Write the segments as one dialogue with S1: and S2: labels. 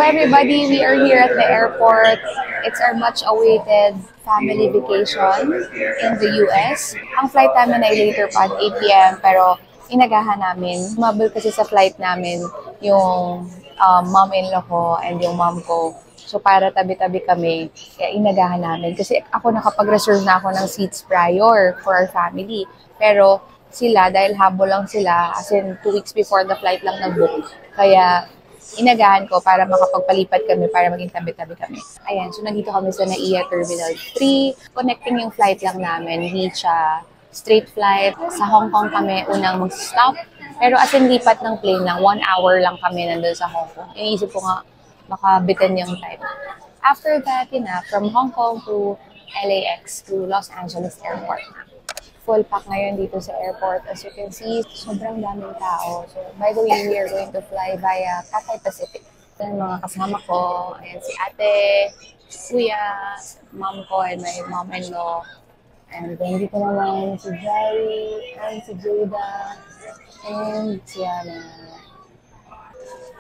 S1: everybody, we are here at the airport. It's our much-awaited family vacation in the US. Ang flight namin ay later pa at 8 p.m. pero inagahan namin. Mabul kasi sa flight namin yung mom-in-law ko and yung mom ko. So para tabi-tabi kami, kaya inagahan namin. Kasi ako nakapag-reserve na ako ng seats prior for our family. Pero sila, dahil habol lang sila, as in 2 weeks before the flight lang nag-book. Kaya inagahan ko para makapagpalipat kami, para maging tabi-tabi kami. Ayan, so nandito kami sa NAIA Terminal 3. Connecting yung flight lang namin, hindi siya straight flight. Sa Hong Kong kami unang mag-stop. Pero as in lipat ng plane lang, 1 hour lang kami nandun sa Hong Kong. Iniisip ko nga, baka bitin yung time. After that, from Hong Kong to LAX to Los Angeles Airport. Full pack ngayon dito sa airport. As you can see, sobrang daming tao. So, by the way, we are going to fly via Cathay Pacific. Ito yung mga kasama ko. Ayan si ate, kuya, mom ko, and my mom-in-law. And then dito naman si Jerry, and si Jada, and si Anna.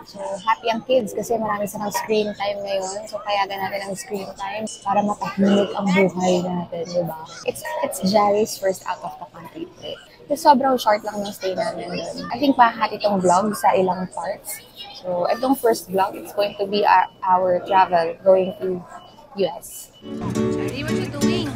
S1: So, happy ang kids kasi marami silang screen time ngayon. So, payagan natin ang screen time para matahimik ang buhay natin, di ba? It's Jerry's first out of the country trip. So, sobrang short lang ng stay namin doon. I think mahati itong vlog sa ilang parts. So, itong first vlog, it's going to be our travel going to US. Jerry, what you doing?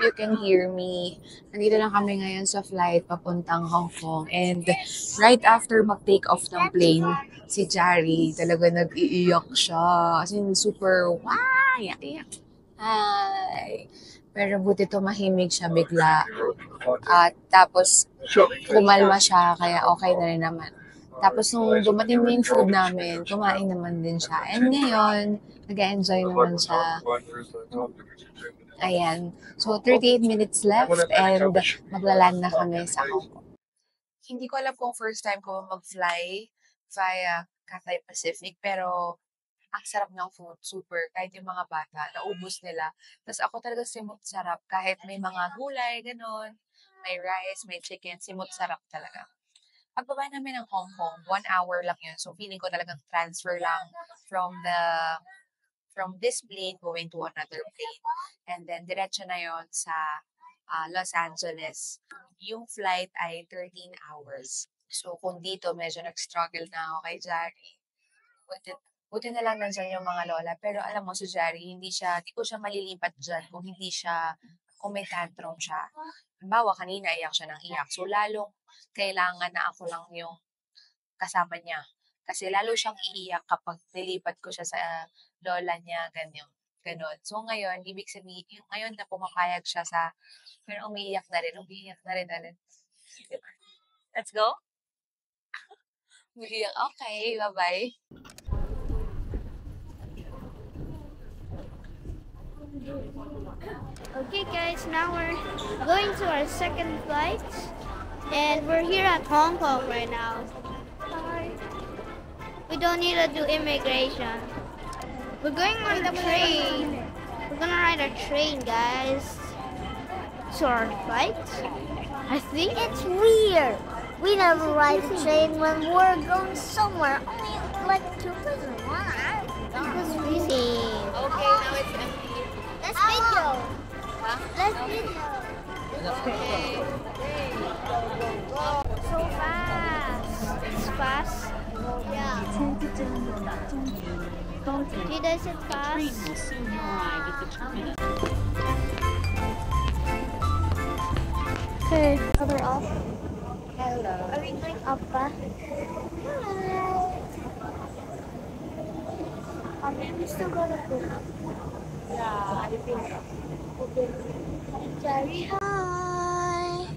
S1: You can hear me. Nandito na kami ngayon sa flight papuntang Hong Kong. And right after mag-take off ng plane, si Jerry talaga nag-iiyak siya. As in, super, why? Hi! Pero buti tumahimik siya bigla. At tapos, kumalma siya, kaya okay na rin naman. Tapos nung dumating na yung food namin, kumain naman din siya. And ngayon, nag-enjoy naman siya. Ayan. So, 38 minutes left and maglaland na kami sa Hong Kong. Hindi ko alam kung first time ko mag-fly via Cathay Pacific, pero ang sarap ng food, super. Kahit yung mga bata, naubos nila. Tapos ako talaga simot sarap. Kahit may mga gulay, ganon. May rice, may chicken, simot sarap talaga.
S2: Pagbaba namin ng Hong Kong, 1 hour lang yun. So, feeling ko talagang transfer lang from this plane going to another plane. And then, diretso na yon sa Los Angeles. Yung flight ay 13 hours. So, kung dito, medyo nag-struggle na ako kay Jari. Buti na lang nandiyan yung mga lola. Pero alam mo, si Jari, hindi ko siya malilipat dyan kung may tantrum siya. Halimbawa, kanina iyak siya ng iyak. So, lalong kailangan na ako lang yung kasama niya. Kasi lalo siyang iiyak kapag nilipat ko siya sa lola niya, ganyan. Ganon. So, ngayon, ibig sabihin, yung ngayon na pumapayag siya pero umiiyak na rin. Diba? Let's go? Umiiyak. Okay, bye-bye.
S3: Okay guys, now we're going to our second flight and we're here at Hong Kong right now. We don't need to do immigration. We're going on the train. We're gonna ride a train, guys. To our flight. I think
S4: It's weird. We never ride a train when we're going somewhere. Only like 2 places.
S3: it's freezing.
S2: Okay, now it's empty.
S4: Let's video.
S2: Huh?
S4: Let's video.
S3: So fast. It's fast.
S4: Yeah.
S3: Did I say fast? Okay, cover off.
S4: Hello. Are we going up?
S3: We still gotta go.
S4: Yeah, I think so. Okay. Jerry, hi.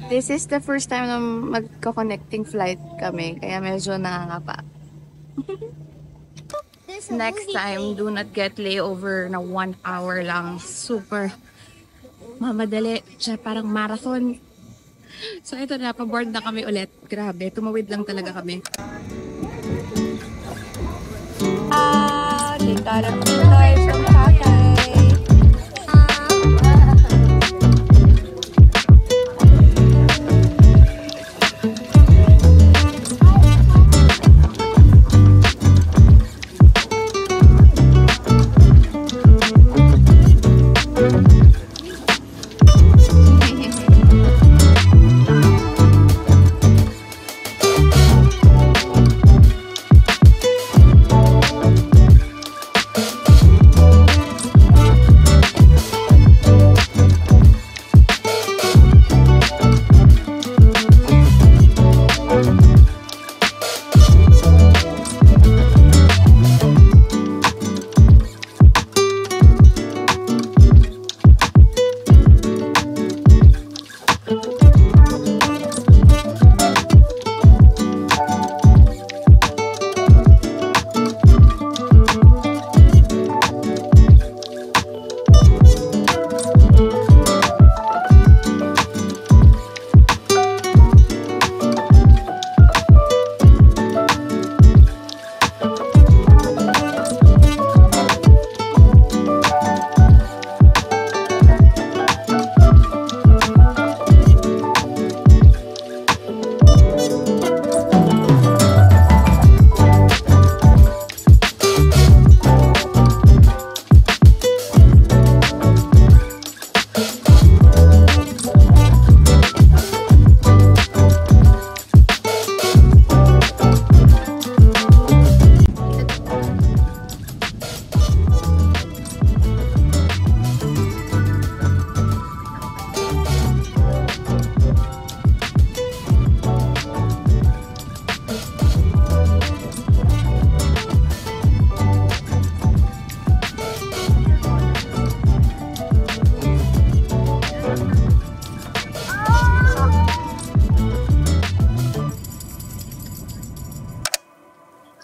S1: This is the first time na magko-connecting flight kami, kaya medyo nakangapa. Next time, do not get layover na 1 hour lang. Super mamadali. Siya parang marathon. So ito na, pa-board na kami ulit. Grabe, tumawid lang talaga kami. Dito na po tayo sa Boracay.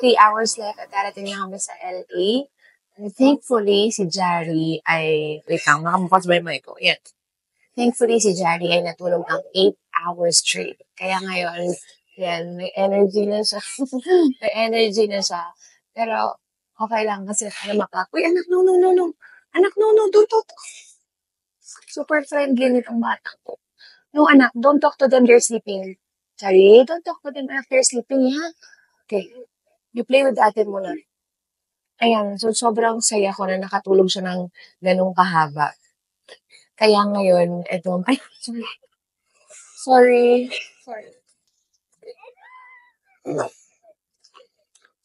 S1: Three hours left at darating na kami sa LA. And thankfully, si Jari ay... Wait lang, nakamukas ba yung mic ko? Yan. Thankfully, si Jari ay natulog ng 8 hours straight. Kaya ngayon, yan, may energy na siya. May energy na siya. Pero, okay lang kasi kaya Uy, anak, no, no, no, no. Anak, no, no, do. Super friendly nitong bata ko.
S2: No, anak, don't talk to them, they're sleeping. Sorry, don't talk to them after sleeping, ha? Okay. You play with ate muna. Ayan, so sobrang saya ko na nakatulog siya ng ganong kahaba. Kaya ngayon, eto, ay, sorry. Sorry.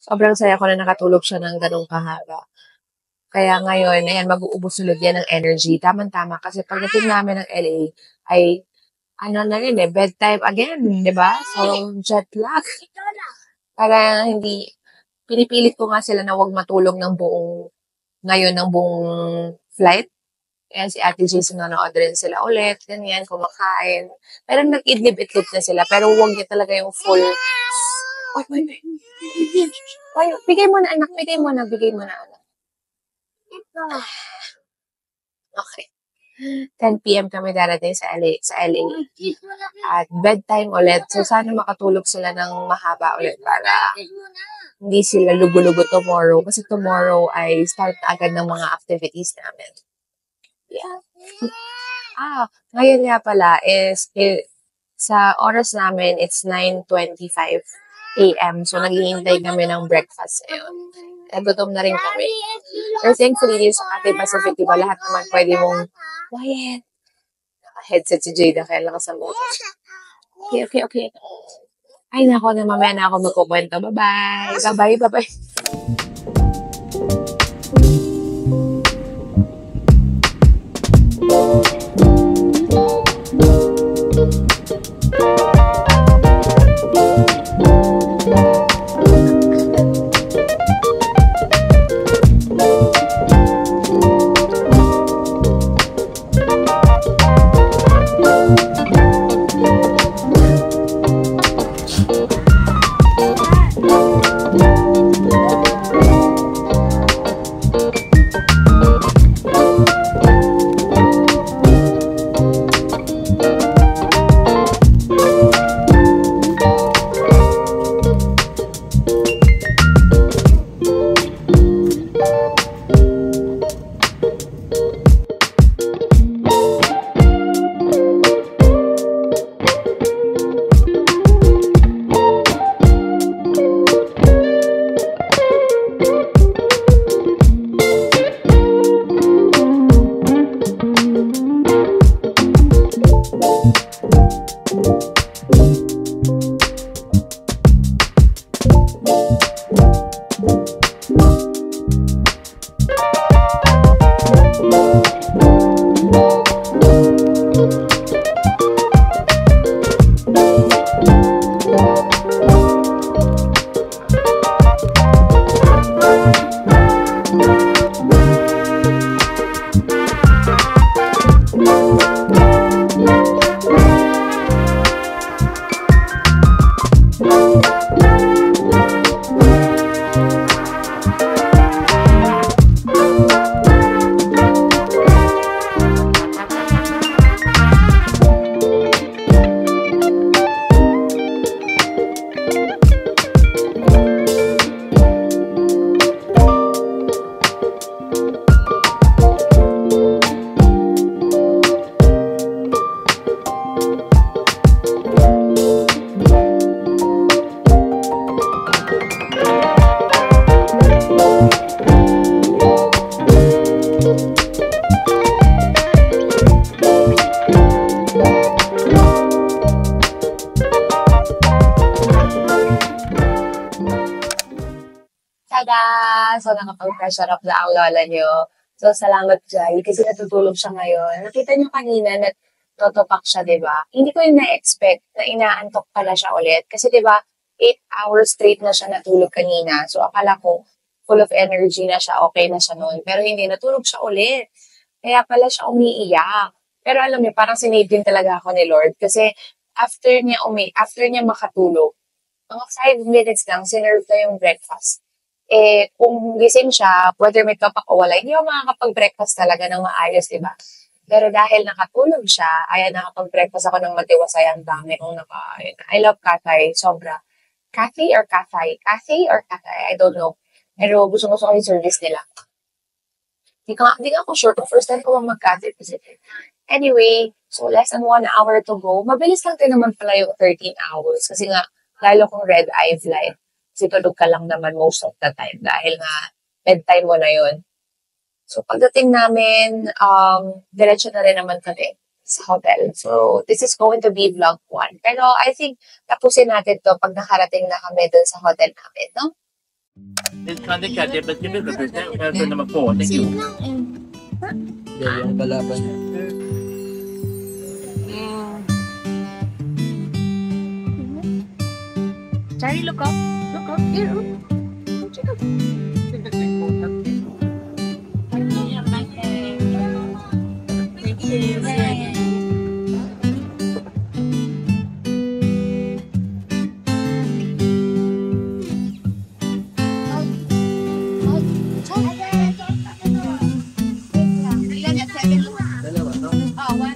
S2: Sobrang saya ko na nakatulog siya ng ganong kahaba. Kaya ngayon, ayan, mag-uubos ulit yan ng energy. Tama-tama. Kasi pagdating namin ng LA, ay, ano na rin bedtime again, di ba? So, jet lag. Para hindi, pinipilit ko nga sila na huwag matulog ng buong flight. Ayan, si Ate Jason, nanood rin sila ulit, ganyan, kumakain. Pero nag-idlip-idlip na sila, pero huwag niya talaga yung full. Ay, bigay mo na, anak, bigay mo na, anak. Okay. 10 p.m. kami darating sa LA. At bedtime ulit. So, sana makatulog sila ng mahaba ulit para hindi sila lugo-lugo tomorrow. Kasi tomorrow ay start agad ng mga activities namin. Yeah. Ngayon nga pala is sa oras namin, it's 9:25 a.m. So, naghihintay kami ng breakfast ngayon. Gutom na rin kami. Pero thankfully, dito sa Cathay Pacific, diba, lahat naman pwede mong, quiet. Naka-headset si Jada, kaya lang sa motor. Okay. Ay, nako, na mamaya na ako magkukwento. Bye-bye. So, nakapag-pressure up na ang lola nyo. So, salamat, Jai, kasi natutulog siya ngayon. Nakita nyo kanina na totopak siya, diba? Hindi ko yung na-expect na inaantok pala siya ulit. Kasi, diba, 8 hours straight na siya natulog kanina. So, akala ko, full of energy na siya, okay na siya noon. Pero hindi, natulog siya ulit. Kaya pala siya umiiyak. Pero alam niyo, parang sinave din talaga ako ni Lord. Kasi, after niya makatulog, mga 5 minutes lang, sinerve na yung breakfast. Kung gising siya, whether may kapak o wala, hindi ako makakapag-breakfast talaga ng maayos, diba? Pero dahil nakatulog siya, ayan, nakapag-breakfast ako ng matiwasay, ang dami kong nakain. I love Cathay, sobra. Cathay or Cathay? Cathay or Cathay? I don't know. Pero gusto ko yung service nila. Hindi ka ako sure kung first time ko mag-Cathay kasi Anyway, so less than 1 hour to go. Mabilis lang din naman pala yung 13 hours. Kasi nga, lalo kung red eye flight. Kasi tulog ka lang naman most of the time. Dahil nga, bedtime mo na yun. So, pagdating namin, diretso na rin naman kami sa hotel. So, this is going to be vlog 1. Pero I think, tapusin natin to pag nakarating na kami dun sa hotel namin, no?
S5: Yung balaban.
S2: Charlie, look up. Look up. Here, look. Check up.
S5: Dalawa, no?
S2: Oh, one.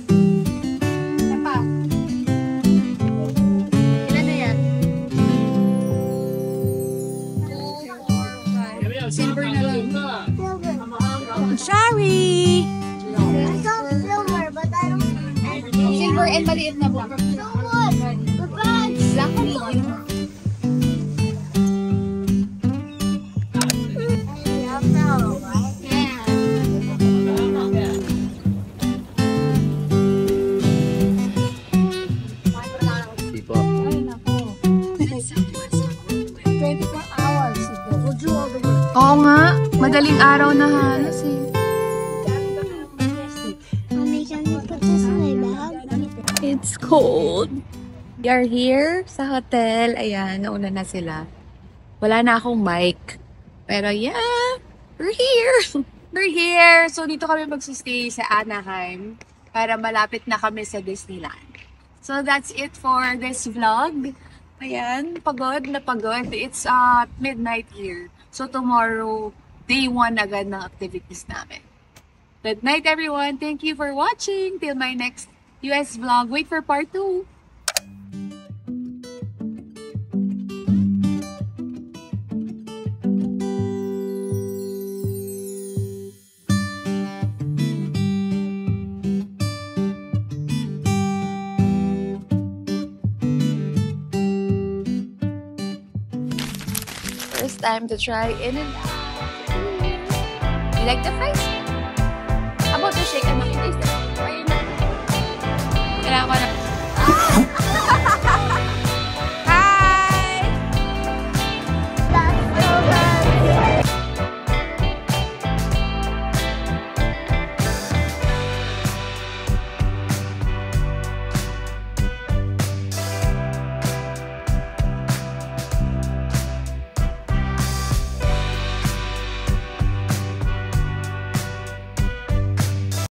S2: Isa pa.
S3: Ilan na yan?
S2: Silver na lang.
S3: Sorry!
S4: I saw silver, but I don't.
S2: Silver and maliit na black.
S4: So what? The bags.
S2: Black medium.
S4: Yeah, no, right?
S5: Hindi po.
S4: 24 hours. We'll do all the work.
S1: Oo nga, madaling araw na halos eh.
S4: Mommy, can you put this in my bag?
S1: It's cold. We are here sa hotel. Ayan, nauna na sila. Wala na akong mic. Pero yeah, we're here. We're here. So dito kami magsistay sa Anaheim para malapit na kami sa Disneyland. So that's it for this vlog. Ayan, pagod na pagod. It's midnight here. So tomorrow, day 1 agad ng activities namin. Good night everyone. Thank you for watching. Till my next US vlog. Wait for part 2. First time to try In-N-Out. You like the fries? How about the shake and taste it? Kailangan ko na